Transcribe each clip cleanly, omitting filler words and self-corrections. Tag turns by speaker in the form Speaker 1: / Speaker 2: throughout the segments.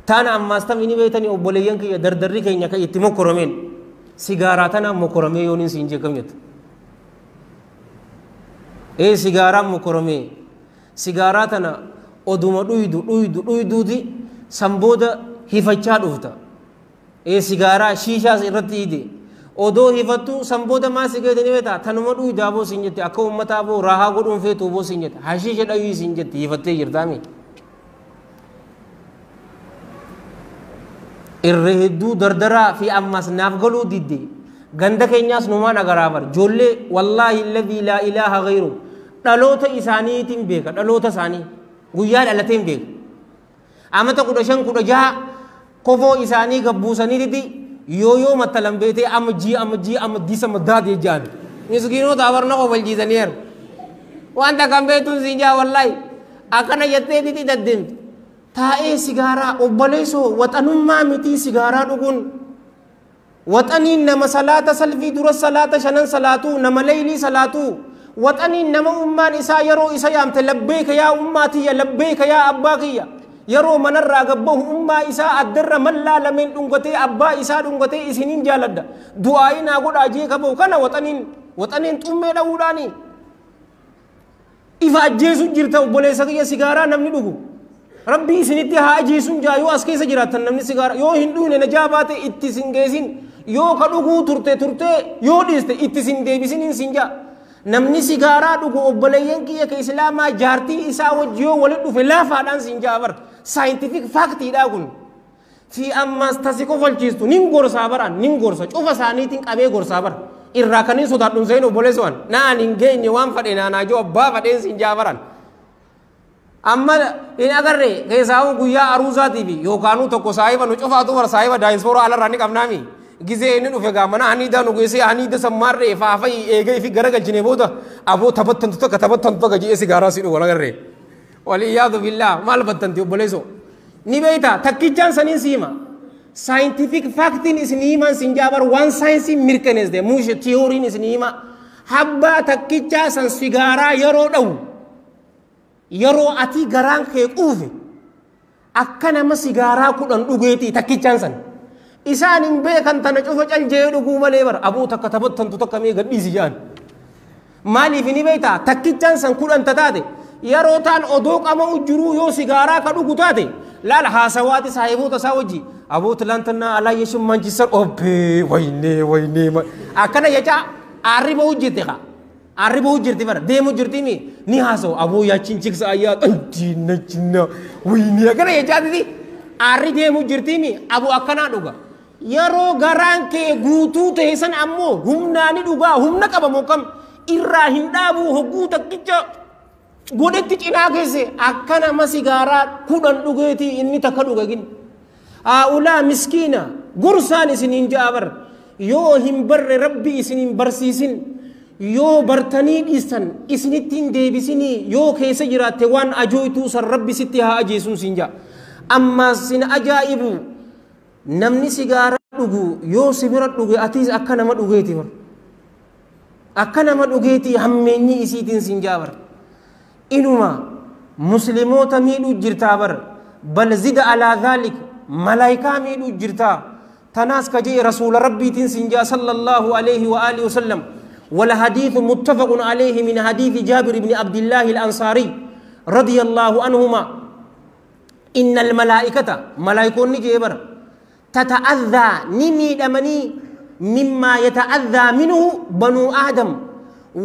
Speaker 1: Tana ammas tam ini beetani obboleeyyan kiyya dardarri keenya ka itti mokkoromeen sigaaraa tana mokkoromee yooniin siin jeekamnetu. Sigaaraa mokkoromee sigaaraa tana oduma dhuyduuti sambooda hifachaa dhufta. Sigaaraa shiishaas irratti hidhe odoo hifattu sambooda maa sigeetani beeta tanuma dhuydaa boo siin jette akka ummataa boo raahaa godhuun feetuu boo siin jette hashiisha dhayuu siin jette hifattee jirtaami. Irreedduu dardaraa fi ammas naaf galuu didde ganda keenyaas numaan agaraa bar joollee wallaahi alladhii laa ilaaha ghayru dhaloota isaaniitiin beeka dhaloota isaanii guyyaa dhalateen beeka amata 15 16 kofoo isaanii gabbuusanii didi yoo mattalan beetee amma disa maddaatee jaan miskiinoota abarna ko baljiisaniiru wanta kan beetuun siin jaa wallaahi akkana jettee didi daddeemti. Taa'ee sigaaraa obboleessoo waxanummaa miti sigaaraa dhuguun waxaniin nama salaata salfii dura salaata shanan salaatu nama leeylii salaatu waxaniin nama ummaan isaa yeroo isa yaamte labbeeka yaa ummaatiyya labbeeka yaa abbaa kiyya yeroo manarraa gabbahu ummaa isaa addarra mallaa lameen dhungatee abbaa isaa dhungatee isiniin jaaladda du'aa'inaa godhaa jee kaboo kana waxaniin xummee dha'uudhaanii ifa ajjeesu jirta obboleessa kiyya sigaaraa namni dhugu. Rabbi isinitti haa ajiisun jaa yoo as keessa jiraatan namni sigaara yoo hin dhuyne najaa baate itti sin geessin yoo ka dhuguu turte yoo dhiiste itti sin deebisiniin sin jaa namni sigaaraa dhugu obboleeyyan kiyya ka islaamaa jaartii isaa wajji yoo walit dhufe laafaadhaan sin jaa bar saayintifik faaktiidhaa kun fi ammas tasi kofalchiistu nin gorsaa baran nin gorsa cufa isaaniitiin qabee gorsaa bar irraa kanin sodaadhun seen obboleessuwan naan hin geenye waan fadhe naanaa joo abbaa fadheen sin jaa baran. Amma in agarre keessaa guyyaa aruusaatiifi yookaanuu tokko saahiba nu cufaatu bara saahiba daayinsoora alarraa ni qabnaami gizee inni dhufe gaamana haniidaa nu geessee haniida sammaarree faafai eegee fi garagalchine booda aboo taphattantu tokko ji'ee sigaaraa si dhugu agarre waliyyaadu billaa maal battanti obboleesso ni beeyta takkichaan saniin siima saayintifik faaktiin isin himaan sin jaabar waan saayinsii mirkaneessite muushe tiyooriin isin hima habbaa takkichaa san sigaaraa yeroo dhawu yeroo ati garaan kee quufe akka nama sigaaraa 10 dhugeetii takkichaan san isaan hin beekan tana cufa caljee dhuguu malee bar aboo takka taphattantu takka mee gadhiisi jaan maaliif ni beeyta takkichaan san 10 taate yeroo taan odoo qama'u jiruu yoo sigaaraa ka dhugu taate laala haasawaati saahiboota isaa wajji aboo tilaantanna alaa yeeshuun manchisan obbee waynee akkana jechaa arriba hojjette kaa arriba hujirti bara deemu jirtimi ni haso abu ya cinciksa ayat anjina wini akana ya jadidi arri deemu jirtimi abu akana dhuga yaro garanke guutuu teessan ammoo humnaani dhugaa humna qabamu kam irraa hin dhaabu hogguu takkicha godhetti cinaa keesse akkana masigaaraa 10 dhugeeti inni takka dhugagin ulaa miskiina gursaan isiniin jaabar yoo hin barre rabbi isiniin barsiisin yoo bartanii dhiisan isinittiin deebisinii yoo keessa jiraatte waan ajooytuu san rabbi sitti haa ajeesuun siin jaa amma sin ajaa'ibu namni sigaaraa dhugu yoo sibira dhuge atiis akka nama dhugeeti bar akka nama dhugeeti hammeenyi isiitiin siin jaa bar inuma musliimoota miidhuu jirtaa bar bal zida alaa dhaalik malaayikaa miidhuu jirtaa tanaas kajee rasuula rabbiitiin siin jaa sallallahu alayhi wa alihi wasallam ولا حديث متفق عليه من حديث جابر بن عبد الله الأنصاري رضي الله عنهما إن الملائكة ملائكة نجيبر تتأذى نمي دمني مما يتأذى منه بنو آدم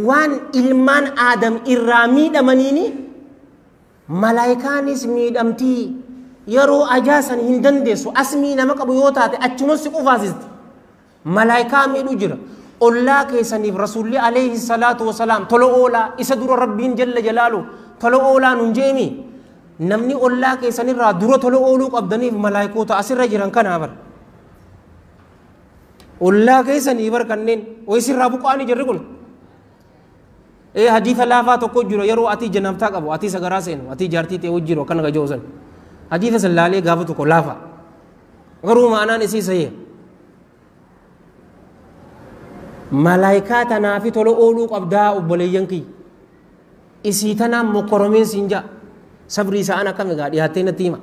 Speaker 1: وان إلمان آدم إرامي دمنيني ملائكة نسمي دمتي يرو أجاسا هندندسو أسمي نمك بيوتات أتمسك أفاسست ملائكة ميدو جرى الله كيسني رسول عليه الصلاة والسلام تلو أولا إسدور ربين جل جلاله تلو أولا ننجيمي نمني الله كيسني را دور تلو أولوك أبدني ملائكو تأسر جيران كان عبر الله كيسني بر كنين ويسير رابو قاني جرقل حديث الله فاتو جرو يرو أتي جنبتاك أبو أتي سغراسين أتي جارتي تيوجيرو كان غجوزن حديث سلالي غافتو كو لافا غرو معنا نسي سيه ملائكة نافي تلو أولوك أبدا أبوليانكي إسيتنا مقرمين سنجا sabri isa ana kami ga di hatena tima